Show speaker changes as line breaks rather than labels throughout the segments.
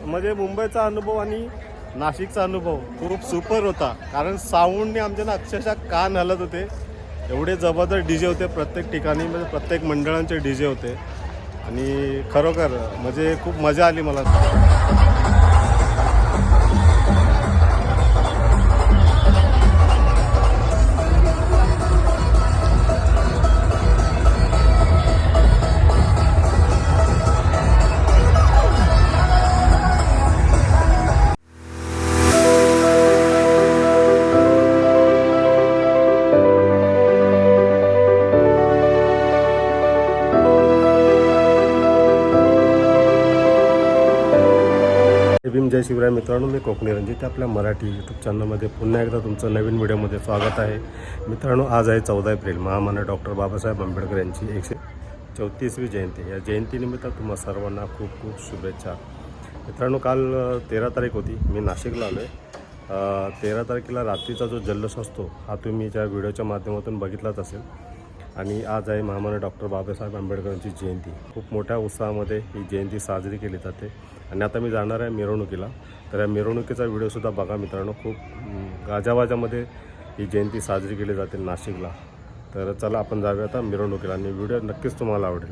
म्हणजे मुंबईचा अनुभव आणि नाशिकचा अनुभव खूप सुपर होता. कारण साऊंडने आमच्या ना अक्षरशः कान हलत होते. एवढे जबरदस्त डी जे होते प्रत्येक ठिकाणी, म्हणजे प्रत्येक मंडळांचे डी जे होते आणि खरोखर म्हणजे खूप मजा आली मला. भीम जय शिवराय मित्रांनो, मी कोकणी रणजित आपल्या मराठी यूट्यूब चॅनलमध्ये पुन्हा एकदा तुमचं नवीन व्हिडिओमध्ये स्वागत आहे. मित्रांनो, आज आहे 14 एप्रिल, महामानव डॉक्टर बाबासाहेब आंबेडकर यांची 134वी जयंती. या जयंतीनिमित्त तुम्हा सर्वांना खूप खूप शुभेच्छा. मित्रांनो, काल 13 तारीख होती. मी नाशिकला आलो आहे. 13 तारखेला रात्रीचा जो जल्लोष असतो हा तुम्ही ज्या व्हिडिओच्या माध्यमातून बघितलाच असेल. आणि आज आहे महामानव डॉक्टर बाबासाहेब आंबेडकरांची जयंती. खूप मोठ्या उत्साहामध्ये ही जयंती साजरी केली जाते. आणि आता मी जाणार आहे मिरवणुकीला. तर या मिरवणुकीचा व्हिडिओसुद्धा बघा मित्रांनो. खूप गाजावाजामध्ये ही जयंती साजरी केली जाते नाशिकला. तर चला आपण जाऊया आता मिरवणुकीला आणि व्हिडिओ नक्कीच तुम्हाला आवडेल.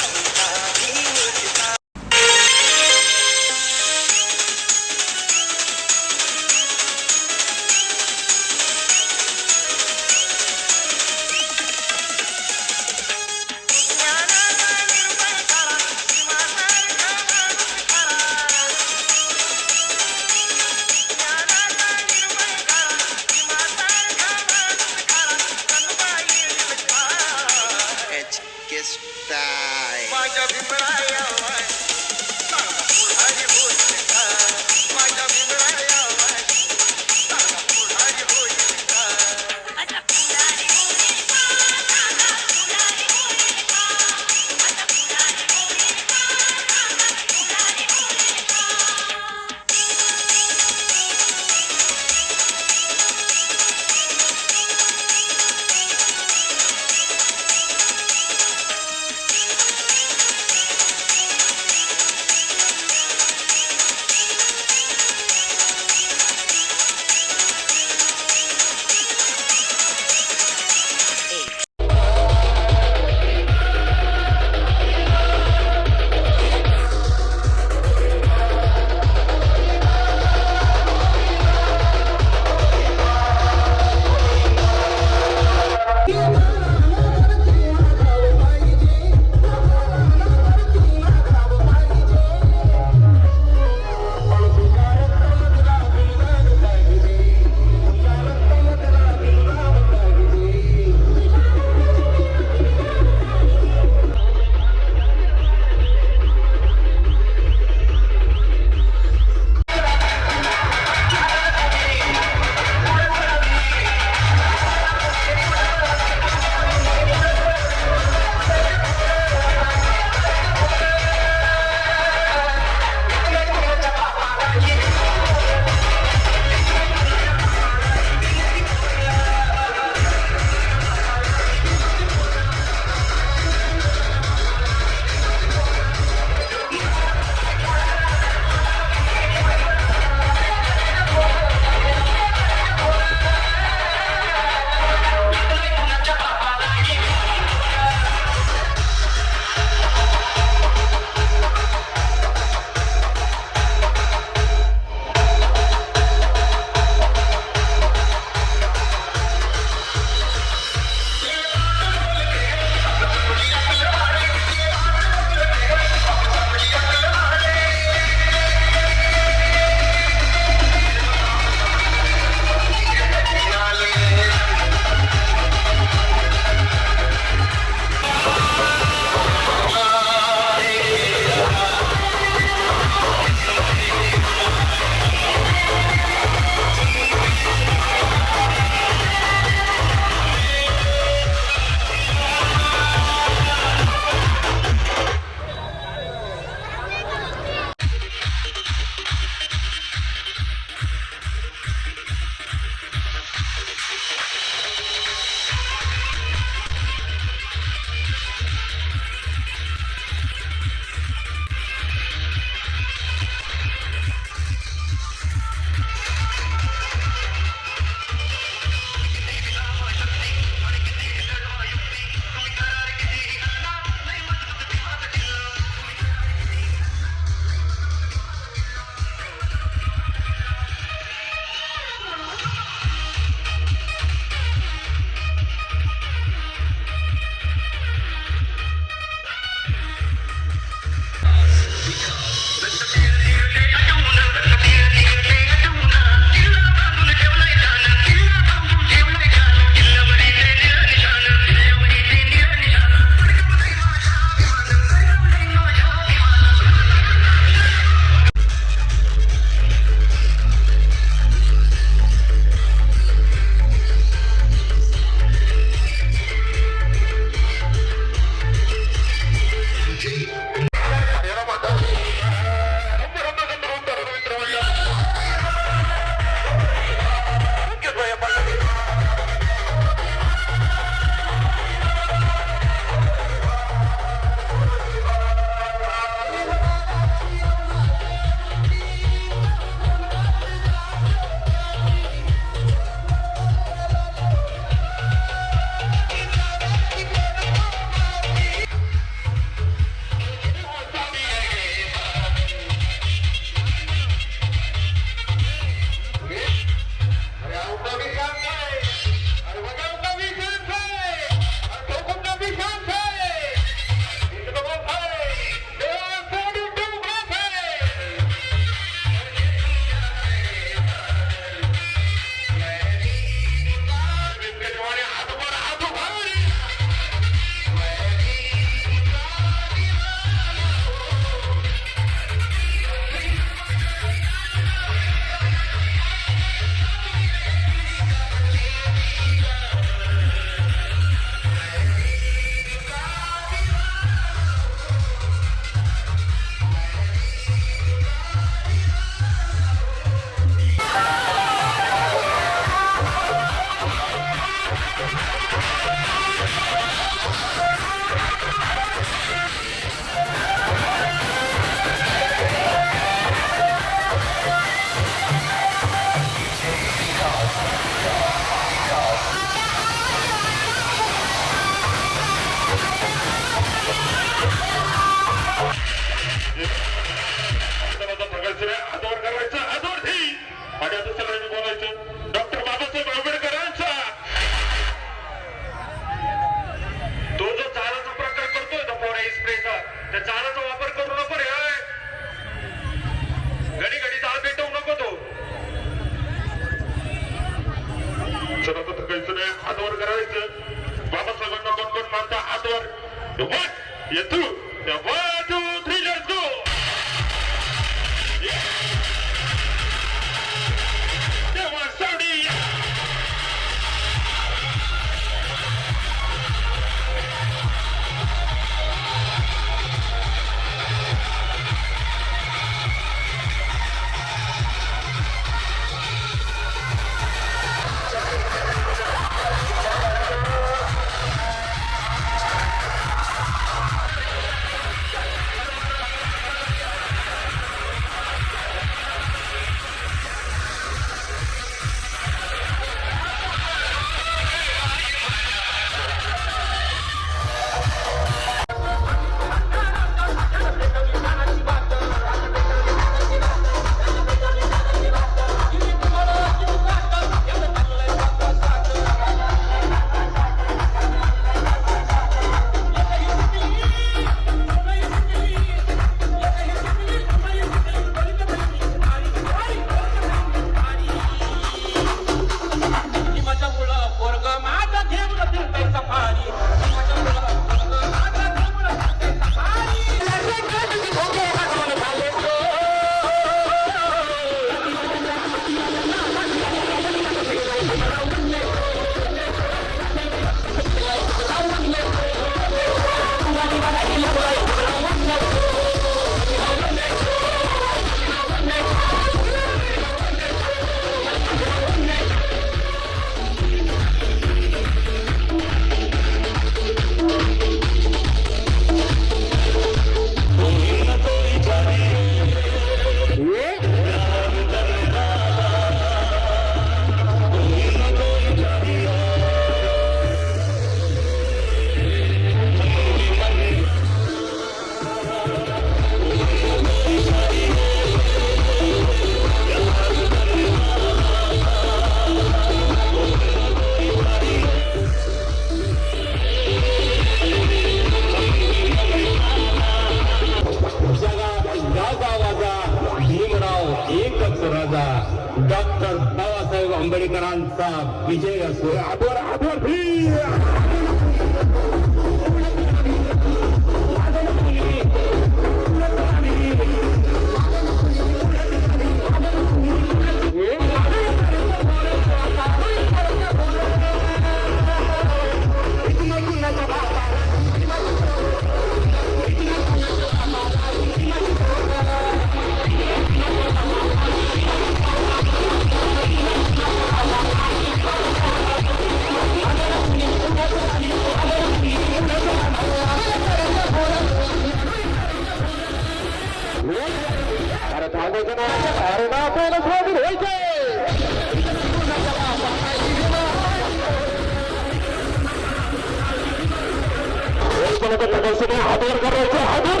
हातवर करायचं हातवर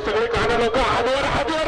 सगळे काना लोक हातवर हातवर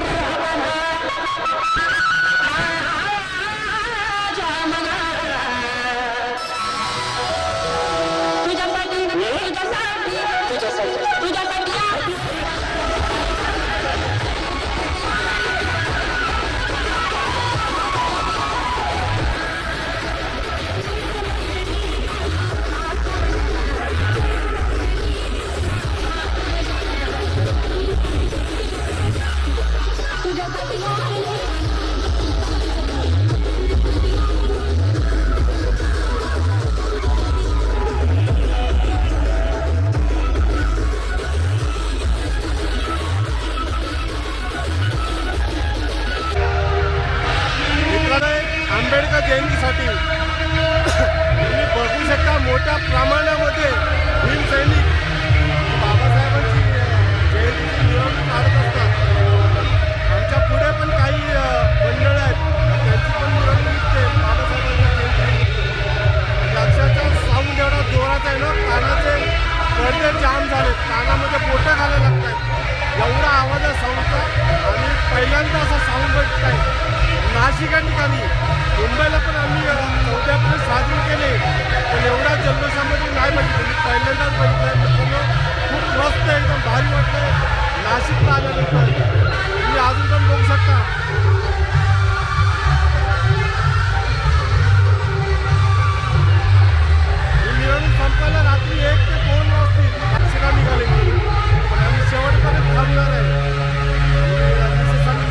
आंबेडकर जयंतीसाठी तुम्ही बघू शकता मोठ्या प्रमाणामध्ये भीम सैनिक बाबासाहेबांची जयंतीची मिरवणूक काढत असतात. आमच्या पुढे पण काही मंडळ आहेत, त्यांची पण मिरवणूक निघते बाबासाहेबांच्या जयंतीनिमित्त. अक्षरशः साऊंड एवढा जोरात आहे ना, कानाचे पडदे जाम झाले, कानामध्ये बोटं घालायला लागत आहेत, एवढा आवाज आहे साऊंडचा. आणि पहिल्यांदा असा साऊंड बघत आहे नाशिक या ठिकाणी. मुंबईला पण आम्ही 14 एप्रिल साजरी केले, पण एवढा जल्लोषामध्ये नाही बघितलं. मी पहिल्यांदाच बघितलं. मित्रांनो खूप मस्त एकदम भारी वाटलं नाशिकला आल्यानंतर. तुम्ही अजून पण बघू शकता. ही मिरवणूक संपायला रात्री 1 ते 2 वाजतील. अक्षरा निघाले पण आम्ही शेवटपर्यंत थांबणार आहे.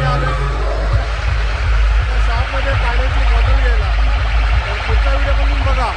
आलो शॉपमध्ये पाण्याची बॉटल घ्यायला. तर पुढचा व्हिडिओ पण बघा.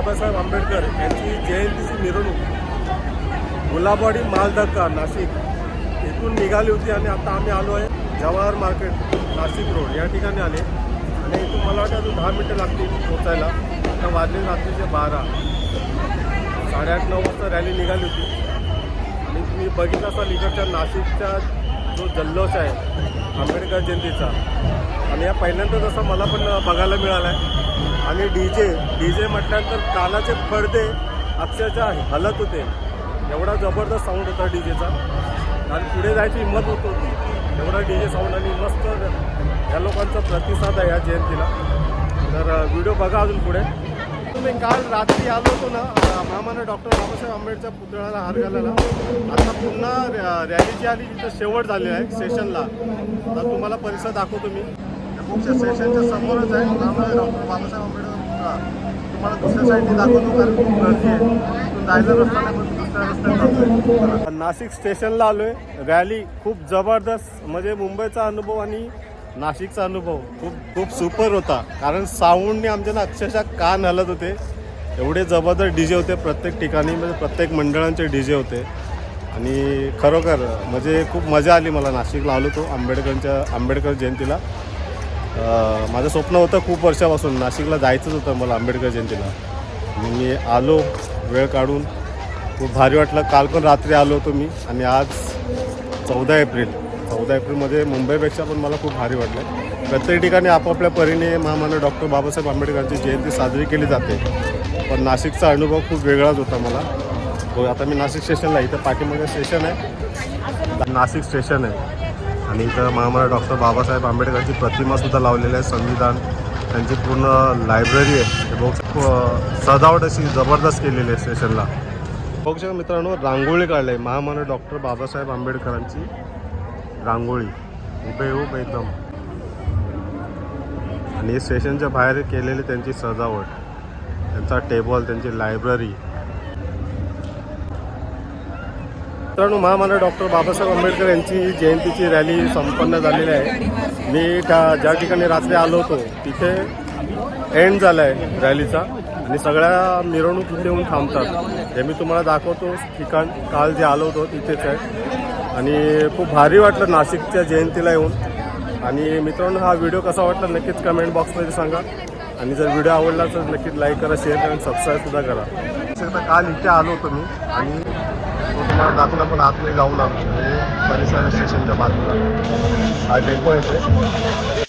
बाबासाहेब आंबेडकर यांची जयंतीची मिरवणूक गुलाबवाडी मालधक्का नाशिक इथून निघाली होती आणि आता आम्ही आलो आहे जवाहर मार्केट नाशिक रोड या ठिकाणी आले आणि इथून मला वाटतं अजून 10 मिनटं लागतील पोचायला. आता वाजले रात्रीचे 12, 8:30-9 वाजता रॅली निघाली होती आणि तुम्ही बघितलं असाल इकडच्या नाशिकचा जो जल्लोष आहे आंबेडकर जयंतीचा आणि या पहिल्यांदा जसं मला पण बघायला मिळाला आहे. आणि डी जे म्हटल्यानंतर कानाचे पडदे अक्षरशः हलत होते, एवढा जबरदस्त साऊंड होता डी जेचा आणि पुढे जायची हिंमत होत होती एवढा डी जे साऊंड. आणि मस्त या लोकांचा प्रतिसाद आहे या जयंतीला. तर व्हिडिओ बघा अजून पुढे. मी काल रात्री आलो होतो ना महामानव डॉक्टर बाबासाहेब आंबेडकरच्या पुतळ्याला हार घालायला. आता पुन्हा रॅली जी आली तिथं शेवट झालेला आहे सेशनला. तर तुम्हाला परिसर दाखवतो मी. सेशनच्या समोरच आहे महामानव डॉक्टर बाबासाहेब आंबेडकर पुतळा. तुम्हाला दुसऱ्या साईडने दाखवतो कारण खूप गर्दी आहे. तिथून जायचं रस्ता नाही पण दुसऱ्या रस्त्यात जातो. नाशिक स्टेशनला आलो आहे. रॅली खूप जबरदस्त, म्हणजे मुंबईचा अनुभव आणि नाशिकचा अनुभव खूप सुपर होता. कारण साऊंडने आमच्या ना अक्षरशः कान हलत होते, एवढे जबरदस्त डी जे होते प्रत्येक ठिकाणी, म्हणजे प्रत्येक मंडळांचे डी जे होते. आणि खरोखर म्हणजे खूप मजा आली मला. नाशिकला आलो तो आंबेडकर जयंतीला. माझं स्वप्न होतं खूप वर्षापासून नाशिकला जायचंच होतं मला आंबेडकर जयंतीला. आणि मी आलो वेळ काढून, खूप भारी वाटलं. काल पण रात्री आलो होतो मी आणि आज 14 एप्रिलमध्ये मुंबईपेक्षा पण मला खूप भारी वाटलं. प्रत्येक ठिकाणी आपापल्या परीने महामानव डॉक्टर बाबासाहेब आंबेडकरांची जयंती साजरी केली जाते, पण नाशिकचा अनुभव खूप वेगळाच होता मला. हो, आता मी नाशिक स्टेशनला, इथं पाठीमागे स्टेशन आहे, नाशिक स्टेशन आहे आणि इथं महामानव डॉक्टर बाबासाहेब आंबेडकरांची प्रतिमासुद्धा लावलेली आहे. संविधान त्यांची पूर्ण लायब्ररी आहे. बघू सजावट अशी जबरदस्त केलेली आहे स्टेशनला. बघू शकता मित्रांनो, रांगोळी काढली आहे महामानव डॉक्टर बाबासाहेब आंबेडकरांची रांगोळी हुबेहूब एकदम. आणि स्टेशनच्या बाहेर केलेली त्यांची सजावट, त्यांचा टेबल, त्यांची लायब्ररी. मित्रांनो, महामानव डॉक्टर बाबासाहेब आंबेडकर यांची जयंतीची रॅली संपन्न झालेली आहे. मी ज्या ठिकाणी रात्री आलो होतो तिथे एंड झाला आहे रॅलीचा आणि सगळ्या मिरवणूक इथे येऊन थांबतात. हे मी तुम्हाला दाखवतो ठिकाण. काल जे आलो होतो तिथेच आहे आणि खूप भारी वाटलं नाशिकच्या जयंतीला येऊन. आणि मित्रांनो, हा व्हिडिओ कसा वाटला नक्कीच कमेंट बॉक्समध्ये सांगा. आणि जर व्हिडिओ आवडला तर नक्कीच लाईक करा, शेअर करा आणि सबस्क्राईबसुद्धा करा. काल इथे आलो होतो मी आणि तो तुम्हाला दाखवला पण आतमध्ये जाऊन आलो. परिसर स्टेशनच्या बाजूला हा डेपो येते.